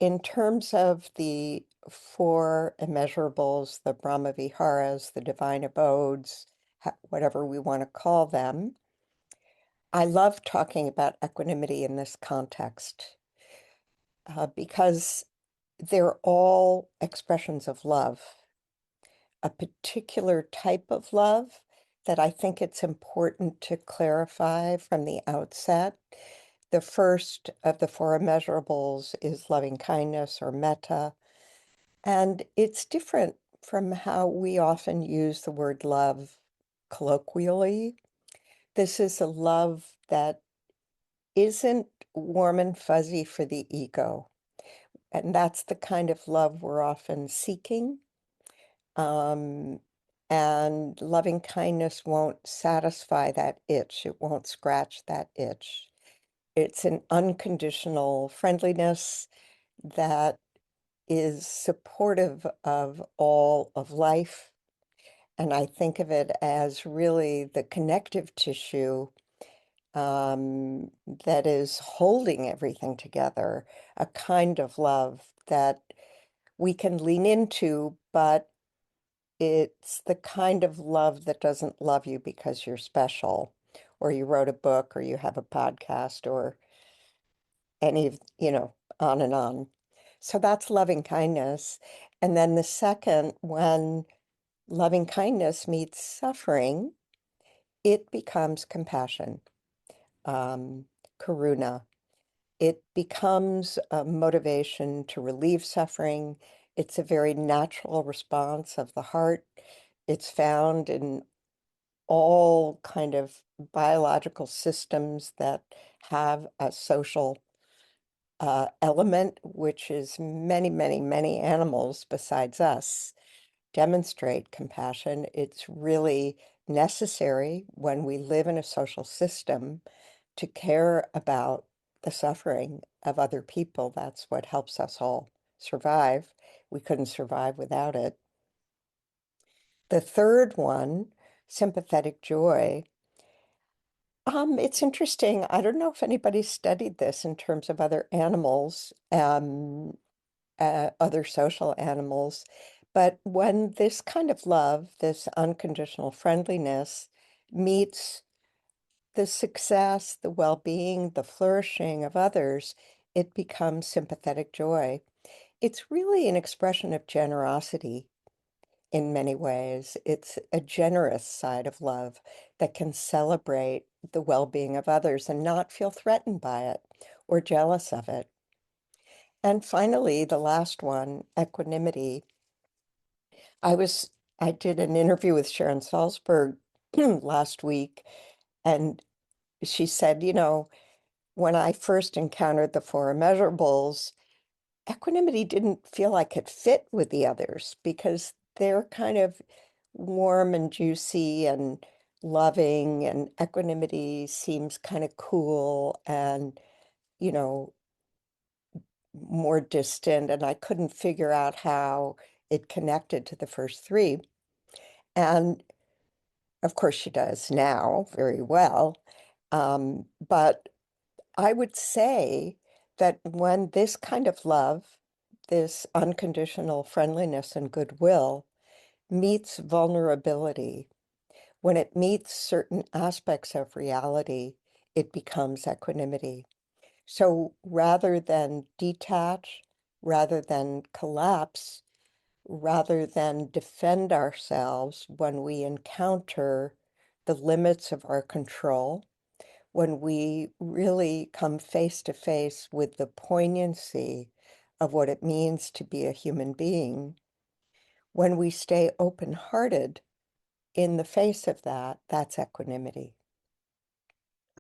in terms of the four immeasurables, the Brahma-viharas, the divine abodes, whatever we want to call them, I love talking about equanimity in this context because they're all expressions of love, a particular type of love that I think it's important to clarify from the outset. The first of the four immeasurables is loving kindness or metta. And it's different from how we often use the word love colloquially. This is a love that isn't warm and fuzzy for the ego. And that's the kind of love we're often seeking. Um, and loving kindness won't satisfy that itch. It won't scratch that itch. It's an unconditional friendliness that is supportive of all of life. And I think of it as really the connective tissue that is holding everything together, a kind of love that we can lean into, but it's the kind of love that doesn't love you because you're special, or you wrote a book, or you have a podcast, or any of, on and on. So that's loving kindness. And then the second, when loving kindness meets suffering, it becomes compassion, um, karuna. It becomes a motivation to relieve suffering. It's a very natural response of the heart. It's found in all kind of biological systems that have a social element, which is many, many, many animals besides us demonstrate compassion. It's really necessary when we live in a social system to care about the suffering of other people. That's what helps us all survive. We couldn't survive without it. The third one, sympathetic joy. It's interesting. I don't know if anybody studied this in terms of other animals. Other social animals. But when this kind of love, this unconditional friendliness, meets the success, the well-being, the flourishing of others, it becomes sympathetic joy. It's really an expression of generosity in many ways. It's a generous side of love that can celebrate the well-being of others and not feel threatened by it or jealous of it. And finally, the last one, equanimity. I did an interview with Sharon Salzberg last week, and she said, when I first encountered the four immeasurables, equanimity didn't feel like it fit with the others because they're kind of warm and juicy and loving, and equanimity seems kind of cool and, you know, more distant, and I couldn't figure out how it connected to the first three. And of course, she does now very well. But I would say that when this kind of love, this unconditional friendliness and goodwill meets vulnerability, when it meets certain aspects of reality, it becomes equanimity. So rather than detach, rather than collapse, rather than defend ourselves when we encounter the limits of our control, when we really come face to face with the poignancy of what it means to be a human being, when we stay open-hearted in the face of that, that's equanimity.